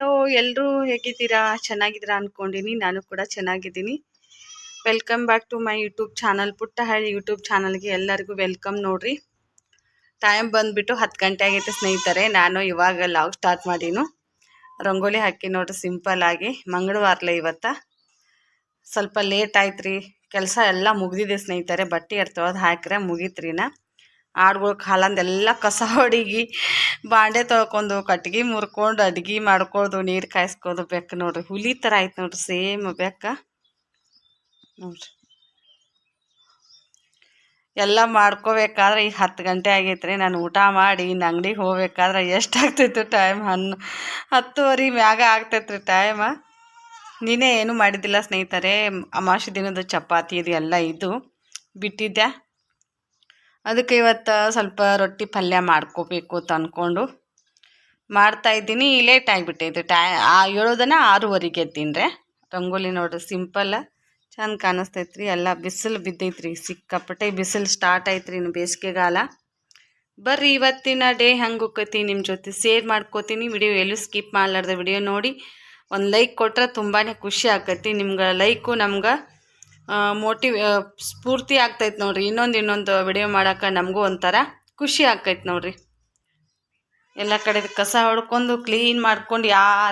Hello, ಎಲ್ಲರೂ ಹೇಗಿದ್ದೀರಾ? ಚೆನ್ನಾಗಿದ್ದೀರಾ ಅನ್ಕೊಂಡಿನಿ. ನಾನು ಕೂಡ ಚೆನ್ನಾಗಿದ್ದೀನಿ. Welcome back to my YouTube channel. ಪುಟ್ಟ ಹಳ್ಳಿ ಯೂಟ್ಯೂಬ್ ಚಾನಲ್ಗೆ ಎಲ್ಲರಿಗೂ ವೆಲ್ಕಮ್. ನೋಡ್ರಿ, ಟೈಮ್ ಬಂದ್ಬಿಟ್ಟು 10 ಗಂಟೆ ಆಗೈತೆ ಸ್ನೇಹಿತರೆ. ನಾನು ಇವಾಗ ಲಾಗ್ ಸ್ಟಾರ್ಟ್ ಮಾಡೀನು. ರಂಗೋಲಿ ಹಾಕಿ ನೋಡ್ರಿ, ಸಿಂಪಲ್ ಆಗಿ. ಮಂಗಳವಾರಲೇ ಇವತ್ತ. ಸ್ವಲ್ಪ ಲೇಟ್ ಆಯ್ತ್ರಿ. ಕೆಲಸ ಎಲ್ಲ ಮುಗ್ದಿದೆ ಸ್ನೇಹಿತರೆ. ಬಟ್ಟೆ ಎರ್ತವದು ಹಾಕ್ರೆ ಮುಗೀತ್ರಿನ. ಆಡುಗಳು ಹಾಲಂದೆಲ್ಲ ಕಸ ಹೊಡಿಗಿ, ಬಾಂಡೆ ತೊಳ್ಕೊಂಡು, ಕಟ್ಗೆ ಮುರ್ಕೊಂಡು, ಅಡ್ಗೆ ಮಾಡ್ಕೊಳ್ಳೋದು, ನೀರು ಕಾಯಿಸ್ಕೋದು. ಬೆಕ್ಕ ನೋಡ್ರಿ, ಹುಲಿ ಥರ ಆಯ್ತು ನೋಡ್ರಿ, ಸೇಮ್ ಬೆಕ್ಕ ನೋಡ್ರಿ. ಎಲ್ಲ ಮಾಡ್ಕೋಬೇಕಾದ್ರೆ ಈಗ 10 ಗಂಟೆ ಆಗೈತ್ರಿ. ನಾನು ಊಟ ಮಾಡಿ ಇನ್ನು ಅಂಗಡಿಗೆ ಹೋಗ್ಬೇಕಾದ್ರೆ ಎಷ್ಟಾಗ್ತೈತು ಟೈಮ್? 10:30 ಮ್ಯಾಗ ಆಗ್ತೈತ್ರಿ ಟೈಮ. ನೀನೇ ಏನು ಮಾಡಿದ್ದಿಲ್ಲ ಸ್ನೇಹಿತರೆ. ಅಮಾವಾಸ್ಯೆ ದಿನದ ಚಪಾತಿ ಇದು ಎಲ್ಲ ಇದು ಬಿಟ್ಟಿದ್ದೆ. ಅದಕ್ಕೆ ಇವತ್ತು ಸ್ವಲ್ಪ ರೊಟ್ಟಿ ಪಲ್ಯ ಮಾಡ್ಕೋಬೇಕು ಅಂತ ಅಂದ್ಕೊಂಡು ಮಾಡ್ತಾಯಿದ್ದೀನಿ. ಲೇಟ್ ಆಗಿಬಿಟ್ಟೈತೆ. ಹೇಳೋದನ್ನ 6:30 ಎದ್ದೀನಿ ರೀ. ರಂಗೋಲಿ ನೋಡ್ರಿ, ಸಿಂಪಲ್ ಚಂದ ಕಾಣಿಸ್ತೈತ್ರಿ. ಎಲ್ಲ ಬಿಸಿಲು ಬಿದ್ದೈತ್ರಿ, ಸಿಕ್ಕಾಪಟ್ಟೆ ಬಿಸಿಲು ಸ್ಟಾರ್ಟ್ ಐತ್ರಿ. ಇನ್ನು ಬೇಸಿಗೆಗಾಲ. ಬರ್ರಿ ಇವತ್ತಿನ ಡೇ ಹೆಂಗೆ ಹೋಗ್ತೈತಿ ನಿಮ್ಮ ಜೊತೆ ಶೇರ್ ಮಾಡ್ಕೋತೀನಿ. ವಿಡಿಯೋ ಎಲ್ಲೂ ಸ್ಕಿಪ್ ಮಾಡಲಾರ್ದೆ ವಿಡಿಯೋ ನೋಡಿ ಒಂದು ಲೈಕ್ ಕೊಟ್ರೆ ತುಂಬಾ ಖುಷಿ ಆಕೈತಿ. ನಿಮ್ಗೆ ಲೈಕು ನಮ್ಗೆ ಸ್ಫೂರ್ತಿ ಆಗ್ತೈತೆ ನೋಡ್ರಿ. ಇನ್ನೊಂದು ವಿಡಿಯೋ ಮಾಡೋಕೆ ನಮಗೂ ಒಂಥರ ಖುಷಿ ಆಕೈತೆ ನೋಡ್ರಿ. ಎಲ್ಲ ಕಡೆ ಕಸ ಹೊಡ್ಕೊಂಡು ಕ್ಲೀನ್ ಮಾಡ್ಕೊಂಡು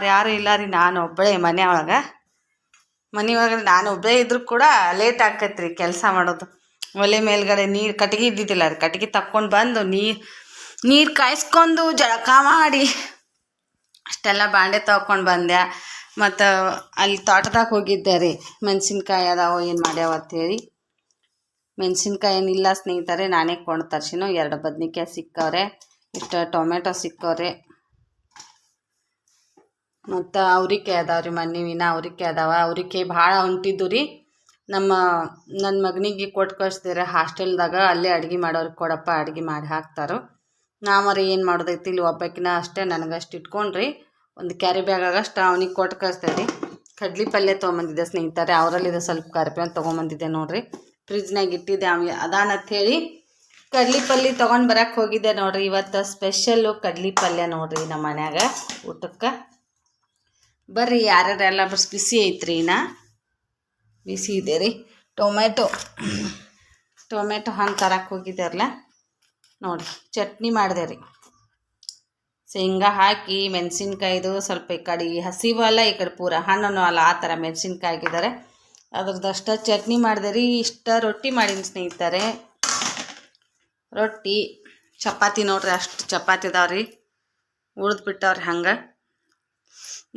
ಯಾರು ಇಲ್ಲ ರೀ. ನಾನು ಒಬ್ಬಳೇ ಮನೆಯೊಳಗೆ ನಾನು ಒಬ್ಬಳೇ ಇದ್ರೂ ಕೂಡ ಲೇಟ್ ಆಕೈತ್ರಿ ಕೆಲಸ ಮಾಡೋದು. ಒಲೆ ಮೇಲ್ಗಡೆ ನೀರು ಕಟ್ಗೆ ಇದ್ದಿದ್ದಿಲ್ಲ ರೀ. ಕಟ್ಗೆ ತಕ್ಕೊಂಡು ಬಂದು ನೀರು ಕಾಯಿಸ್ಕೊಂಡು ಜಳಕ ಮಾಡಿ ಅಷ್ಟೆಲ್ಲ ಬಾಂಡೆ ತೊಗೊಂಡು ಬಂದೆ. ಮತ್ತು ಅಲ್ಲಿ ತೋಟದಾಗ ಹೋಗಿದ್ದೆ ರೀ. ಮೆಣಸಿನ್ಕಾಯಿ ಅದಾವ, ಏನು ಮಾಡ್ಯಾವ ಅಂಥೇಳಿ. ಮೆಣಸಿನ್ಕಾಯಿ ಏನಿಲ್ಲ ಸ್ನೇಹಿತರೆ, ನಾನೇ ಕೊಂಡು ತರ್ಸಿನೋ. 2 ಬದ್ನಿಕಾಯಿ ಸಿಕ್ಕವ್ರೆ, ಇಷ್ಟು ಟೊಮೆಟೊ ಸಿಕ್ಕವ್ರೆ, ಮತ್ತು ಅವ್ರಿಕಾಯಿ ಅದಾವ ರೀ. ಮಣ್ಣಿವಿನ ಅವ್ರಿಕಾಯಿ ಅದಾವ. ಅವ್ರಿಕಾಯಿ ಭಾಳ ಹೊಂಟಿದ್ದು ರೀ. ನನ್ನ ಮಗನಿಗೆ ಕೊಟ್ಟು ಕಳಿಸ್ತೀರ ಹಾಸ್ಟೆಲ್ದಾಗ. ಅಲ್ಲೇ ಅಡುಗೆ ಮಾಡೋರಿಗೆ ಕೊಡಪ್ಪ, ಅಡುಗೆ ಮಾಡಿ ಹಾಕ್ತಾರೋ. ನಾವರ ಏನು ಮಾಡೋದೈತಿ, ಇಲ್ಲಿ ಒಬ್ಬಾಕಿನ ಅಷ್ಟೇ, ನನಗಷ್ಟು ಇಟ್ಕೊಂಡ್ರಿ ಒಂದು ಕ್ಯಾರಿ ಬ್ಯಾಗಾಗಷ್ಟು ಅವ್ನಿಗೆ ಕೊಟ್ಟು ಕಳಿಸ್ತೇವೆ ರೀ. ಕಡ್ಲಿ ಪಲ್ಯ ತೊಗೊಂಬಂದಿದ್ದೆ ಸ್ನೇಹಿತರೆ. ಅವರಲ್ಲಿದೆ ಸ್ವಲ್ಪ ಕರಿಬೇವು ತೊಗೊಂಬಂದಿದ್ದೆ ನೋಡಿರಿ. ಫ್ರಿಜ್ನಾಗ ಇಟ್ಟಿದ್ದೆ. ಅದಾನಂತ ಹೇಳಿ ಕಡ್ಲಿ ಪಲ್ಯ ತೊಗೊಂಡು ಬರೋಕ್ಕೆ ಹೋಗಿದ್ದೆ ನೋಡಿರಿ. ಇವತ್ತು ಸ್ಪೆಷಲ್ಲು ಕಡ್ಲಿ ಪಲ್ಯ ನೋಡಿರಿ ನಮ್ಮ ಮನ್ಯಾಗ ಊಟಕ್ಕೆ. ಬರ್ರಿ ಯಾರ್ಯಾರೆಲ್ಲ ಬಿಸಿ ಐತ್ರಿ. ಬಿಸಿ ಇದೆ ರೀ. ಟೊಮೆಟೊ ಹಣ್ಣು ತರಕ್ಕೆ ಹೋಗಿದ್ದಾರಲ್ಲ ನೋಡಿ. ಚಟ್ನಿ ಮಾಡಿದೆ ರೀ. ಶೇಂಗಾ ಹಾಕಿ ಮೆಣಸಿನ್ಕಾಯ್ದು ಸ್ವಲ್ಪ ಈ ಕಡೆ ಹಸಿವಲ್ಲ, ಈ ಕಡೆ ಪೂರ ಹಣ್ಣು ಅಲ್ಲ, ಆ ಥರ ಮೆಣಸಿನ್ಕಾಯಿ ಹಾಕಿದ್ದಾರೆ. ಅದ್ರದ್ದಷ್ಟು ಚಟ್ನಿ ಮಾಡಿದೆ ರೀ. ಇಷ್ಟ ರೊಟ್ಟಿ ಮಾಡೀನಿ ಸ್ನೇಹಿತರೆ. ರೊಟ್ಟಿ ಚಪಾತಿ ನೋಡ್ರಿ, ಅಷ್ಟು ಚಪಾತಿ ಇದಾವ್ರಿ. ಉಳಿದ್ಬಿಟ್ಟವ್ರಿ ಹಂಗೆ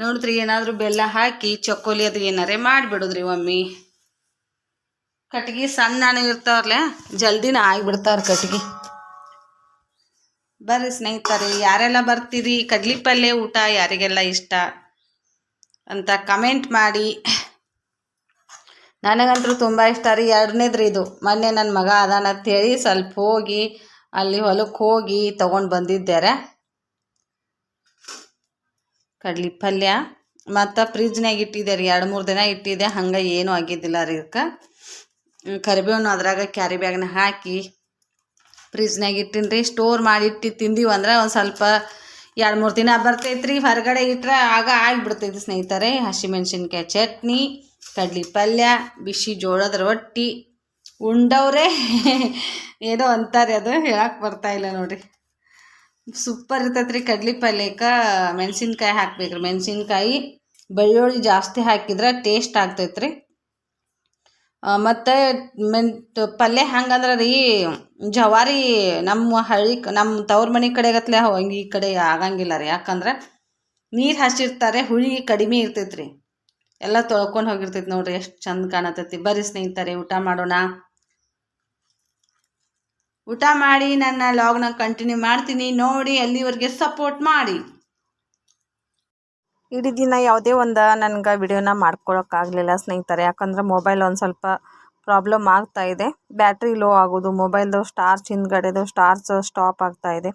ನೋಡಿದ್ರಿ. ಏನಾದರೂ ಬೆಲ್ಲ ಹಾಕಿ ಚಕ್ಕೋಲಿ ಅದು ಏನಾರೇ ಮಾಡಿಬಿಡುದ್ರಿ ಒಮ್ಮೆ. ಕಟ್ಗೆ ಸಣ್ಣ ಇರ್ತಾವ್ರಲ್ಲ, ಜಲ್ದಿನ ಆಗಿಬಿಡ್ತಾವ್ರಿ ಕಟ್ಗೆ. ಬರ್ರಿ ಸ್ನೇಹಿತರೆ, ಯಾರೆಲ್ಲ ಬರ್ತೀರಿ? ಕಡ್ಲಿ ಪಲ್ಯ ಊಟ ಯಾರಿಗೆಲ್ಲ ಇಷ್ಟ ಅಂತ ಕಮೆಂಟ್ ಮಾಡಿ. ನನಗಂತೂ ತುಂಬ ಇಷ್ಟ ರೀ. 2ನೇದ್ರಿ ಇದು. ಮೊನ್ನೆ ನನ್ನ ಮಗ ಅದಾನಂತೇಳಿ ಸ್ವಲ್ಪ ಹೋಗಿ ಅಲ್ಲಿ ಹೊಲಕ್ಕೆ ಹೋಗಿ ತೊಗೊಂಡು ಬಂದಿದ್ದಾರೆ ಕಡ್ಲಿ ಪಲ್ಯ. ಮತ್ತು ಫ್ರಿಜ್ನಾಗ ಇಟ್ಟಿದ್ದೆ ರೀ. 2-3 ದಿನ ಇಟ್ಟಿದ್ದೆ, ಹಂಗೆ ಏನೂ ಆಗಿದ್ದಿಲ್ಲ ರೀ. ಇದಕ್ಕೆ ಕರಿಬೇವನ್ನು ಅದ್ರಾಗ ಕ್ಯಾರಿ ಬ್ಯಾಗ್ನ ಹಾಕಿ ಫ್ರಿಜ್ನಾಗ ಇಟ್ಟಿನಿ ರೀ. ಸ್ಟೋರ್ ಮಾಡಿ ತಿಂದೀವಿ ಅಂದ್ರೆ ಒಂದು ಸ್ವಲ್ಪ 2-3 ದಿನ ಬರ್ತೈತೆ ರೀ. ಹೊರಗಡೆ ಇಟ್ಟರೆ ಆಗ ಆಗಿಬಿಡ್ತೈತಿ ಸ್ನೇಹಿತರೆ. ಹಸಿಮೆಣ್ಸಿನ್ಕಾಯಿ ಚಟ್ನಿ, ಕಡ್ಲಿ ಪಲ್ಯ, ಬಿಸಿ ಜೋಳದ ರೊಟ್ಟಿ ಉಂಡವ್ರೆ ಏನೋ ಅಂತಾರೆ, ಅದು ಹೇಳಕ್ಕೆ ಬರ್ತಾಯಿಲ್ಲ ನೋಡಿರಿ. ಸೂಪರ್ ಇರ್ತೈತೆ ರೀ ಕಡ್ಲಿ ಪಲ್ಯಕ್ಕೆ. ಮೆಣಸಿನ್ಕಾಯಿ ಹಾಕ್ಬೇಕ್ರಿ. ಮೆಣಸಿನ್ಕಾಯಿ ಬೆಳ್ಳುಳ್ಳಿ ಜಾಸ್ತಿ ಹಾಕಿದ್ರೆ ಟೇಸ್ಟ್ ಆಗ್ತೈತೆ ರೀ. ಮತ್ತು ಪಲ್ಯ ಹೆಂಗಂದ್ರೆ ರೀ, ಜವಾರಿ ನಮ್ಮ ತವ್ರ ಮನೆ ಕಡೆಗತ್ಲೆ ಹಂಗೆ ಈ ಕಡೆ ಆಗಂಗಿಲ್ಲ ರೀ. ಯಾಕಂದ್ರೆ ನೀರು ಹಸಿರ್ತಾರೆ, ಹುಳಿ ಕಡಿಮೆ ಇರ್ತೈತೆ ರೀ. ಎಲ್ಲ ತೊಳ್ಕೊಂಡು ಹೋಗಿರ್ತೈತೆ ನೋಡ್ರಿ. ಎಷ್ಟು ಚಂದ ಕಾಣತೈತಿ. ಬರ್ರಿ ಸ್ನೇಹಿತರೆ, ಊಟ ಮಾಡೋಣ. ಊಟ ಮಾಡಿ ನನ್ನ ಲಾಗ್ನ ಕಂಟಿನ್ಯೂ ಮಾಡ್ತೀನಿ ನೋಡಿ. ಅಲ್ಲಿವರೆಗೆ ಸಪೋರ್ಟ್ ಮಾಡಿ. ಇಡೀ ದಿನ ಯಾವುದೇ ಒಂದು ನನಗೆ ವಿಡಿಯೋನ ಮಾಡ್ಕೊಳಕ್ಕಾಗಲಿಲ್ಲ ಸ್ನೇಹಿತರೆ. ಯಾಕಂದ್ರೆ ಮೊಬೈಲ್ ಒಂದು ಸ್ವಲ್ಪ ಪ್ರಾಬ್ಲಮ್ ಆಗ್ತಾಯಿದೆ. ಬ್ಯಾಟ್ರಿ ಲೋ ಆಗೋದು, ಮೊಬೈಲ್ದು ಸ್ಟಾರ್ಚ್ ಹಿಂದ್ಗಡೆದು ಸ್ಟಾರ್ಚ್ ಸ್ಟಾಪ್ ಆಗ್ತಾಯಿದೆ.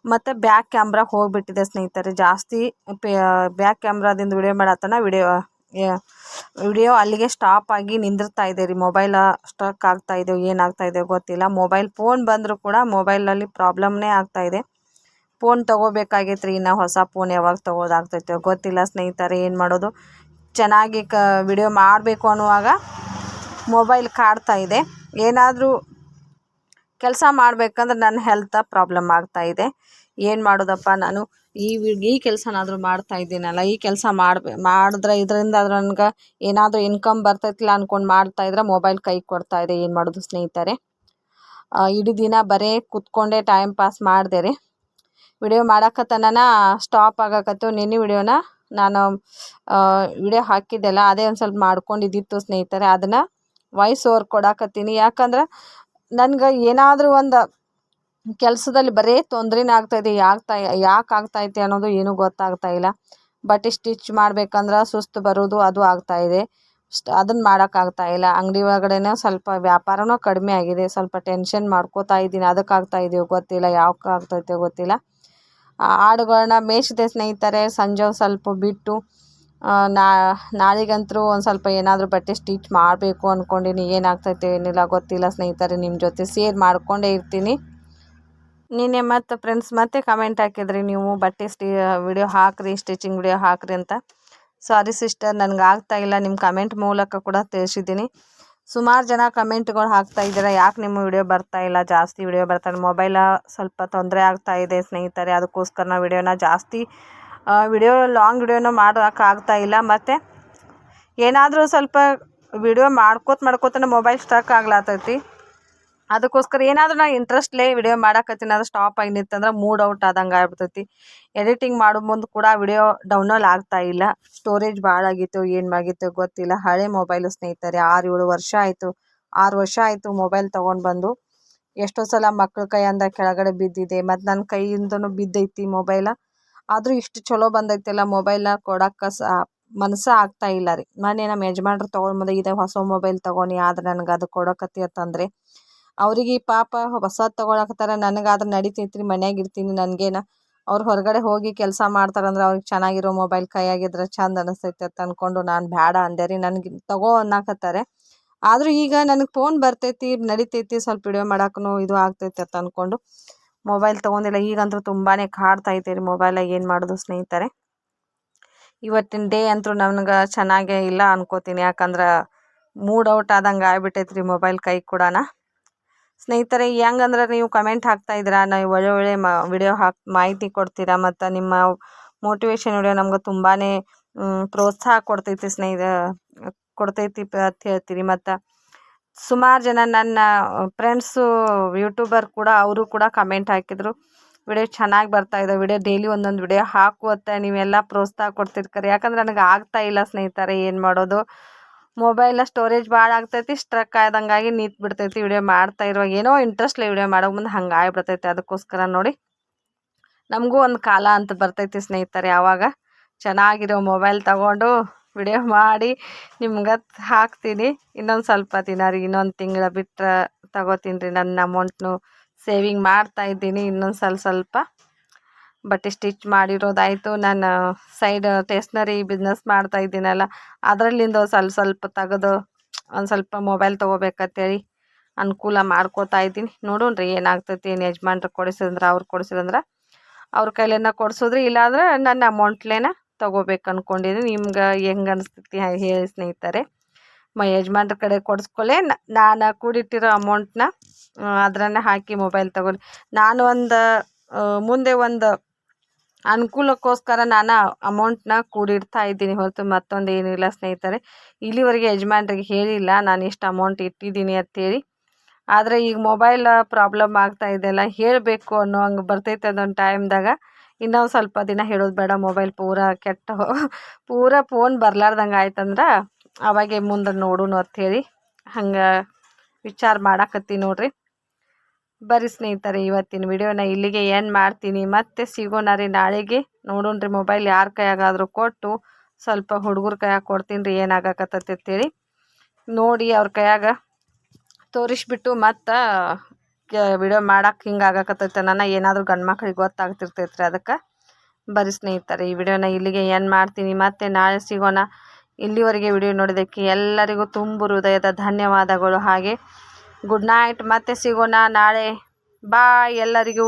ಮತ್ತು ಬ್ಯಾಕ್ ಕ್ಯಾಮ್ರಾ ಹೋಗಿಬಿಟ್ಟಿದೆ ಸ್ನೇಹಿತರೆ. ಜಾಸ್ತಿ ಬ್ಯಾಕ್ ಕ್ಯಾಮ್ರಾದಿಂದ ವಿಡಿಯೋ ಮಾಡತ್ತನ ವಿಡಿಯೋ ಅಲ್ಲಿಗೆ ಸ್ಟಾಪ್ ಆಗಿ ನಿಂದಿರ್ತಾ ಇದೆ ರೀ. ಮೊಬೈಲ ಸ್ಟಕ್ ಆಗ್ತಾಯಿದೆ, ಏನಾಗ್ತಾಯಿದೆ ಗೊತ್ತಿಲ್ಲ. ಫೋನ್ ಬಂದರೂ ಕೂಡ ಮೊಬೈಲಲ್ಲಿ ಪ್ರಾಬ್ಲಮ್ನೇ ಆಗ್ತಾಯಿದೆ. ಫೋನ್ ತೊಗೋಬೇಕಾಗೈತೆ ರೀ. ಇನ್ನು ಹೊಸ ಫೋನ್ ಯಾವಾಗ ತೊಗೋದಾಗ್ತೈತೆ ಗೊತ್ತಿಲ್ಲ ಸ್ನೇಹಿತರೆ. ಏನು ಮಾಡೋದು, ಚೆನ್ನಾಗಿ ವಿಡಿಯೋ ಮಾಡಬೇಕು ಅನ್ನುವಾಗ ಮೊಬೈಲ್ ಕಾಡ್ತಾ ಇದೆ. ಏನಾದರೂ ಕೆಲಸ ಮಾಡಬೇಕಂದ್ರೆ ನನ್ನ ಹೆಲ್ತ್ ಪ್ರಾಬ್ಲಮ್ ಆಗ್ತಾಯಿದೆ. ಏನು ಮಾಡೋದಪ್ಪ, ನಾನು ಈ ಕೆಲಸನಾದರೂ ಮಾಡ್ತಾ ಇದ್ದೀನಲ್ಲ, ಈ ಕೆಲಸ ಮಾಡಿದ್ರೆ ಇದರಿಂದ ನನಗೆ ಏನಾದರೂ ಇನ್ಕಮ್ ಬರ್ತೈತಿಲ್ಲ ಅಂದ್ಕೊಂಡು ಮಾಡ್ತಾಯಿದ್ರೆ ಮೊಬೈಲ್ ಕೈ ಕೊಡ್ತಾ ಇದೆ. ಏನು ಮಾಡೋದು ಸ್ನೇಹಿತರೆ, ಇಡೀ ದಿನ ಬರೀ ಕೂತ್ಕೊಂಡೇ ಟೈಮ್ ಪಾಸ್ ಮಾಡಿದೆ ರೀ. ವಿಡಿಯೋ ಮಾಡಕತ್ತನ ಸ್ಟಾಪ್ ಆಗಕತ್ತು. ನಿನ್ನೆ ವಿಡಿಯೋನ ನಾನು ವಿಡಿಯೋ ಹಾಕಿದ್ದೆಲ್ಲ ಅದೇ ಒಂದು ಸ್ವಲ್ಪ ಮಾಡ್ಕೊಂಡಿದ್ದಿತ್ತು ಸ್ನೇಹಿತರೆ. ಅದನ್ನು ವಾಯ್ಸ್ ಓವರ್ ಕೊಡಾಕತ್ತೀನಿ. ಯಾಕಂದ್ರೆ ನನಗೆ ಏನಾದರೂ ಒಂದು ಕೆಲಸದಲ್ಲಿ ಬರೀ ತೊಂದರೆನೇ ಆಗ್ತಾಯಿದೆ. ಯಾಕೆ ಆಗ್ತಾಯಿದೆ ಅನ್ನೋದು ಏನೂ ಗೊತ್ತಾಗ್ತಾ ಇಲ್ಲ. ಬಟ್ಟೆ ಸ್ಟಿಚ್ ಮಾಡ್ಬೇಕಂದ್ರೆ ಸುಸ್ತು ಬರೋದು ಅದು ಆಗ್ತಾಯಿದೆ. ಅದನ್ನು ಮಾಡೋಕ್ಕಾಗ್ತಾ ಇಲ್ಲ. ಅಂಗಡಿ ಒಳಗಡೆನೇ ಸ್ವಲ್ಪ ವ್ಯಾಪಾರನೂ ಕಡಿಮೆ ಆಗಿದೆ. ಸ್ವಲ್ಪ ಟೆನ್ಷನ್ ಮಾಡ್ಕೋತಾ ಇದ್ದೀನಿ. ಅದಕ್ಕೆ ಆಗ್ತಾಯಿದೆಯೋ ಗೊತ್ತಿಲ್ಲ, ಯಾಕೆ ಆಗ್ತೈತೆ ಗೊತ್ತಿಲ್ಲ. ಆಡುಗಳನ್ನ ಮೇಯಿಸಿದೆ ಸ್ನೇಹಿತರೆ. ಸಂಜೆ ಸ್ವಲ್ಪ ಬಿಟ್ಟು ನಾಳೆಗಂತೂ ಒಂದು ಸ್ವಲ್ಪ ಏನಾದರೂ ಬಟ್ಟೆ ಸ್ಟಿಚ್ ಮಾಡಬೇಕು ಅಂದ್ಕೊಂಡಿನಿ. ಏನಾಗ್ತೈತೆ ಏನಿಲ್ಲ ಗೊತ್ತಿಲ್ಲ ಸ್ನೇಹಿತರೆ. ನಿಮ್ಮ ಜೊತೆ ಶೇರ್ ಮಾಡ್ಕೊಂಡೇ ಇರ್ತೀನಿ. ನಿನ್ನೆ ಮತ್ತು ಫ್ರೆಂಡ್ಸ್ ಮತ್ತೆ ಕಮೆಂಟ್ ಹಾಕಿದ್ರಿ, ನೀವು ಬಟ್ಟೆ ವಿಡಿಯೋ ಹಾಕ್ರಿ, ಸ್ಟಿಚಿಂಗ್ ವಿಡಿಯೋ ಹಾಕ್ರಿ ಅಂತ. ಸಾರಿ ಸಿಸ್ಟರ್, ನನಗೆ ಆಗ್ತಾಯಿಲ್ಲ. ನಿಮ್ಮ ಕಮೆಂಟ್ ಮೂಲಕ ಕೂಡ ತಿಳಿಸಿದ್ದೀನಿ. ಸುಮಾರು ಜನ ಕಮೆಂಟ್ಗಳು ಹಾಕ್ತಾ ಇದ್ದೀರಾ, ಯಾಕೆ ನಿಮ್ಮ ವಿಡಿಯೋ ಬರ್ತಾಯಿಲ್ಲ, ಜಾಸ್ತಿ ವಿಡಿಯೋ ಬರ್ತಾಯಿಲ್ಲ. ಮೊಬೈಲ ಸ್ವಲ್ಪ ತೊಂದರೆ ಆಗ್ತಾಯಿದೆ ಸ್ನೇಹಿತರೆ. ಅದಕ್ಕೋಸ್ಕರ ನಾವು ವಿಡಿಯೋನ ಜಾಸ್ತಿ ಲಾಂಗ್ ವಿಡಿಯೋನ ಮಾಡೋಕ್ಕಾಗ್ತಾಯಿಲ್ಲ. ಮತ್ತು ಏನಾದರೂ ಸ್ವಲ್ಪ ವಿಡಿಯೋ ಮಾಡ್ಕೋತಾನೆ ಮೊಬೈಲ್ ಸ್ಟ್ರಕ್ ಆಗ್ಲಾತೈತಿ. ಅದಕ್ಕೋಸ್ಕರ ಏನಾದರೂ ನಾನು ಇಂಟ್ರೆಸ್ಟ್ಲೇ ವಿಡಿಯೋ ಮಾಡಕತ್ತೀನಿ, ಅದು ಸ್ಟಾಪ್ ಆಗಿ ನಿಂತಂದ್ರೆ ಮೂಡ್ ಔಟ್ ಆದಂಗೆ ಆಗ್ಬಿಡ್ತೈತಿ. ಎಡಿಟಿಂಗ್ ಮಾಡೋ ಮುಂದೆ ಕೂಡ ವಿಡಿಯೋ ಡೌನ್ಲೋಡ್ ಆಗ್ತಾಯಿಲ್ಲ. ಸ್ಟೋರೇಜ್ ಭಾಳ ಆಗಿತ್ತು, ಏನು ಆಗಿತ್ತು ಗೊತ್ತಿಲ್ಲ. ಹಳೆ ಮೊಬೈಲು ಸ್ನೇಹಿತರೆ, 6-7 ವರ್ಷ ಆಯಿತು. 6 ವರ್ಷ ಆಯಿತು ಮೊಬೈಲ್ ತೊಗೊಂಡು ಬಂದು. ಎಷ್ಟೋ ಸಲ ಮಕ್ಳ ಕೈಯಿಂದ ಕೆಳಗಡೆ ಬಿದ್ದಿದೆ, ಮತ್ತು ನನ್ನ ಕೈಯಿಂದನೂ ಬಿದ್ದೈತಿ ಮೊಬೈಲ. ಆದರೂ ಇಷ್ಟು ಚಲೋ ಬಂದೈತಿಲ್ಲ ಮೊಬೈಲ್ನ ಕೊಡೋಕ್ಕೆ ಮನಸ್ಸು ಆಗ್ತಾ ಇಲ್ಲ ರೀ. ಮೊನ್ನೆ ನಮ್ಮ ಯಜಮಾನ್ರು ತೊಗೊಂಡು ಇದೆ ಹೊಸ ಮೊಬೈಲ್ ತೊಗೊಂಡು, ಆದ್ರೆ ನನಗೆ ಅದು ಕೊಡೋಕತ್ತಿ ಅಂತಂದರೆ ಅವ್ರಿಗೆ ಪಾಪ ಹೊಸದು ತೊಗೊಳಕತ್ತಾರ. ನನಗಾದ್ರೆ ನಡಿತೈತ್ರಿ, ಮನ್ಯಾಗ ಇರ್ತೀನಿ. ನನಗೇನು ಅವ್ರು ಹೊರಗಡೆ ಹೋಗಿ ಕೆಲಸ ಮಾಡ್ತಾರಂದ್ರೆ ಅವ್ರಿಗೆ ಚೆನ್ನಾಗಿರೋ ಮೊಬೈಲ್ ಕೈಯಾಗಿದ್ರೆ ಚಂದ ಅನಿಸ್ತೈತೆ ಅಂತ ಅಂದ್ಕೊಂಡು ನಾನು ಬೇಡ ಅಂದೆ ರೀ. ನನಗೆ ತಗೋ ಅನ್ನಕತ್ತಾರೆ. ಆದರೂ ಈಗ ನನಗೆ ಫೋನ್ ಬರ್ತೈತಿ, ನಡಿತೈತಿ, ಸ್ವಲ್ಪ ವಿಡಿಯೋ ಮಾಡೋಕ್ಕೂ ಇದು ಆಗ್ತೈತೆ ಅಂತ ಅಂದ್ಕೊಂಡು ಮೊಬೈಲ್ ತೊಗೊಂಡಿಲ್ಲ. ಈಗಂತೂ ತುಂಬಾ ಕಾಡ್ತೈತೆ ರೀ ಮೊಬೈಲಾಗ. ಏನು ಮಾಡೋದು ಸ್ನೇಹಿತರೆ, ಇವತ್ತಿನ ಡೇ ಅಂತೂ ನನಗೆ ಚೆನ್ನಾಗೇ ಇಲ್ಲ ಅನ್ಕೋತೀನಿ. ಯಾಕಂದ್ರೆ ಮೂಡ್ ಔಟ್ ಆದಂಗೆ ಆಗ್ಬಿಟ್ಟೈತೆ ರೀ ಮೊಬೈಲ್ ಕೈ ಕೊಡೋಣ. ಸ್ನೇಹಿತರೆ, ಹೆಂಗಂದ್ರೆ ನೀವು ಕಮೆಂಟ್ ಹಾಕ್ತಾಯಿದ್ದೀರಾ, ನೀವು ಒಳ್ಳೆ ವಿಡಿಯೋ ಮಾಹಿತಿ ಕೊಡ್ತೀರಾ, ಮತ್ತು ನಿಮ್ಮ ಮೋಟಿವೇಶನ್ ವಿಡಿಯೋ ನಮ್ಗೆ ತುಂಬಾ ಪ್ರೋತ್ಸಾಹ ಕೊಡ್ತೈತಿ ಕೊಡ್ತೈತಿ ಅಂತ ಹೇಳ್ತೀರಿ. ಮತ್ತು ಸುಮಾರು ಜನ ನನ್ನ ಫ್ರೆಂಡ್ಸು ಯೂಟ್ಯೂಬರ್ ಕೂಡ ಅವರು ಕೂಡ ಕಮೆಂಟ್ ಹಾಕಿದರು, ವಿಡಿಯೋ ಚೆನ್ನಾಗಿ ಬರ್ತಾಯಿದೆ, ವಿಡಿಯೋ ಡೈಲಿ ಒಂದೊಂದು ವಿಡಿಯೋ ಹಾಕುವತ್ತೆ, ನೀವೆಲ್ಲ ಪ್ರೋತ್ಸಾಹ ಕೊಡ್ತಿರ್ತಾರೆ. ಯಾಕಂದ್ರೆ ನನಗೆ ಆಗ್ತಾಯಿಲ್ಲ ಸ್ನೇಹಿತರೆ. ಏನು ಮಾಡೋದು, ಮೊಬೈಲ ಸ್ಟೋರೇಜ್ ಭಾಳ ಆಗ್ತೈತಿ, ಸ್ಟ್ರಕ್ ಆದಂಗಾಗಿ ನಿಂತು ಬಿಡ್ತೈತಿ. ವಿಡಿಯೋ ಮಾಡ್ತಾ ಇರುವಾಗ ಏನೋ ಇಂಟ್ರೆಸ್ಟ್ಲೇ ವಿಡಿಯೋ ಮಾಡೋ ಮುಂದೆ ಹಂಗೆ ಆಗಿಬಿಡ್ತೈತಿ. ಅದಕ್ಕೋಸ್ಕರ ನೋಡಿ, ನಮಗೂ ಒಂದು ಕಾಲ ಅಂತ ಬರ್ತೈತಿ ಸ್ನೇಹಿತರೆ, ಆವಾಗ ಚೆನ್ನಾಗಿರೋ ಮೊಬೈಲ್ ತಗೊಂಡು ವಿಡಿಯೋ ಮಾಡಿ ನಿಮ್ಗೆ ಹಾಕ್ತೀನಿ. ಇನ್ನೊಂದು ಸ್ವಲ್ಪ ದಿನ ರೀ, ಇನ್ನೊಂದು ತಿಂಗಳ ಬಿಟ್ಟರೆ ತಗೋತೀನಿ ರೀ. ನನ್ನ ಅಮೌಂಟ್ನು ಸೇವಿಂಗ್ ಮಾಡ್ತಾಯಿದ್ದೀನಿ. ಇನ್ನೊಂದು ಸ್ವಲ್ಪ ಬಟ್ಟೆ ಸ್ಟಿಚ್ ಮಾಡಿರೋದಾಯಿತು. ನಾನು ಸೈಡ್ ಸ್ಟೇಷ್ನರಿ ಬಿಸ್ನೆಸ್ ಮಾಡ್ತಾ ಇದ್ದೀನಲ್ಲ, ಅದರಲ್ಲಿಂದ ಸ್ವಲ್ಪ ತೆಗೆದು ಒಂದು ಸ್ವಲ್ಪ ಮೊಬೈಲ್ ತೊಗೋಬೇಕಂತೇಳಿ ಅನುಕೂಲ ಮಾಡ್ಕೋತಾ ಇದ್ದೀನಿ. ನೋಡೋಣ್ರಿ ಏನಾಗ್ತೈತಿ. ಏನು ಯಜಮಾನ್ರು ಕೊಡಿಸಿದಂದ್ರೆ ಅವ್ರ ಕೈಲೇನ ಕೊಡಿಸೋದ್ರಿ, ಇಲ್ಲಾಂದ್ರೆ ನನ್ನ ಅಮೌಂಟ್ಲೇನ ತೊಗೋಬೇಕು ಅಂದ್ಕೊಂಡಿದ್ದೀನಿ. ನಿಮ್ಗೆ ಹೆಂಗೆ ಅನಿಸ್ತೈತಿ ಹೇಳಿ ಸ್ನೇಹಿತರೆ. ಯಜಮಾನ್ರ ಕಡೆ ಕೊಡಿಸ್ಕೊಳ್ಳೆ ನಾನು ಕೂಡಿಟ್ಟಿರೋ ಅಮೌಂಟ್ನ ಅದರನ್ನೇ ಹಾಕಿ ಮೊಬೈಲ್ ತೊಗೊಂಡು ನಾನು ಮುಂದೆ ಒಂದು ಅನುಕೂಲಕ್ಕೋಸ್ಕರ ನಾನು ಅಮೌಂಟ್ನ ಕೂಡಿಡ್ತಾ ಇದ್ದೀನಿ ಹೊರತು ಮತ್ತೊಂದು ಏನಿಲ್ಲ ಸ್ನೇಹಿತರೆ. ಇಲ್ಲಿವರೆಗೆ ಯಜಮಾನ್ರಿಗೆ ಹೇಳಿಲ್ಲ ನಾನು ಇಷ್ಟು ಅಮೌಂಟ್ ಇಟ್ಟಿದ್ದೀನಿ ಅಂತೇಳಿ. ಆದರೆ ಈಗ ಮೊಬೈಲ್ ಪ್ರಾಬ್ಲಮ್ ಆಗ್ತಾ ಇದೆಯಲ್ಲ, ಹೇಳಬೇಕು ಅನ್ನೋ ಹಂಗೆ ಬರ್ತೈತೆ ಅದೊಂದು ಟೈಮ್ದಾಗ. ಇನ್ನೊಂದು ಸ್ವಲ್ಪ ದಿನ ಹೇಳೋದು ಬೇಡ, ಮೊಬೈಲ್ ಪೂರ ಫೋನ್ ಬರ್ಲಾರ್ದಂಗೆ ಆಯ್ತಂದ್ರೆ ಅವಾಗೆ ಮುಂದೆ ನೋಡೋಣ ಅಂಥೇಳಿ ಹಂಗೆ ವಿಚಾರ ಮಾಡಾಕತ್ತೀನಿ ನೋಡ್ರಿ. ಬರ್ರಿ ಸ್ನೇಹಿತರೆ, ಇವತ್ತಿನ ವಿಡಿಯೋನ ಇಲ್ಲಿಗೆ ಏನು ಮಾಡ್ತೀನಿ. ಮತ್ತೆ ಸಿಗೋಣ ರೀ ನಾಳೆಗೆ. ನೋಡೋಣ್ರಿ ಮೊಬೈಲ್ ಯಾರ ಕೈಯಾಗಾದರೂ ಕೊಟ್ಟು ಸ್ವಲ್ಪ ಹುಡುಗರ ಕೈಯಾಗ ಕೊಡ್ತೀನಿ ರೀ, ಏನಾಗಕತ್ತೈತಿ ಅಂತೇಳಿ ನೋಡಿ ಅವ್ರ ಕೈಯಾಗ ತೋರಿಸ್ಬಿಟ್ಟು ಮತ್ತು ವಿಡಿಯೋ ಮಾಡಕ್ಕೆ ಹಿಂಗೆ ಆಗಕತ್ತೈತೆ ನಾನು ಏನಾದರೂ ಗಂಡು ಮಕ್ಳಿಗೆ ಗೊತ್ತಾಗ್ತಿರ್ತೈತೆ ರೀ. ಅದಕ್ಕೆ ಬರ್ರಿ ಸ್ನೇಹಿತರೆ, ಈ ವಿಡಿಯೋನ ಇಲ್ಲಿಗೆ ಏನು ಮಾಡ್ತೀನಿ. ಮತ್ತೆ ನಾಳೆ ಸಿಗೋಣ. ಇಲ್ಲಿವರೆಗೆ ವಿಡಿಯೋ ನೋಡೋದಕ್ಕೆ ಎಲ್ಲರಿಗೂ ತುಂಬು ಹೃದಯದ ಧನ್ಯವಾದಗಳು. ಹಾಗೆ ಗುಡ್ ನೈಟ್. ಮತ್ತೆ ಸಿಗೋಣ ನಾಳೆ. ಬಾಯ್ ಎಲ್ಲರಿಗೂ.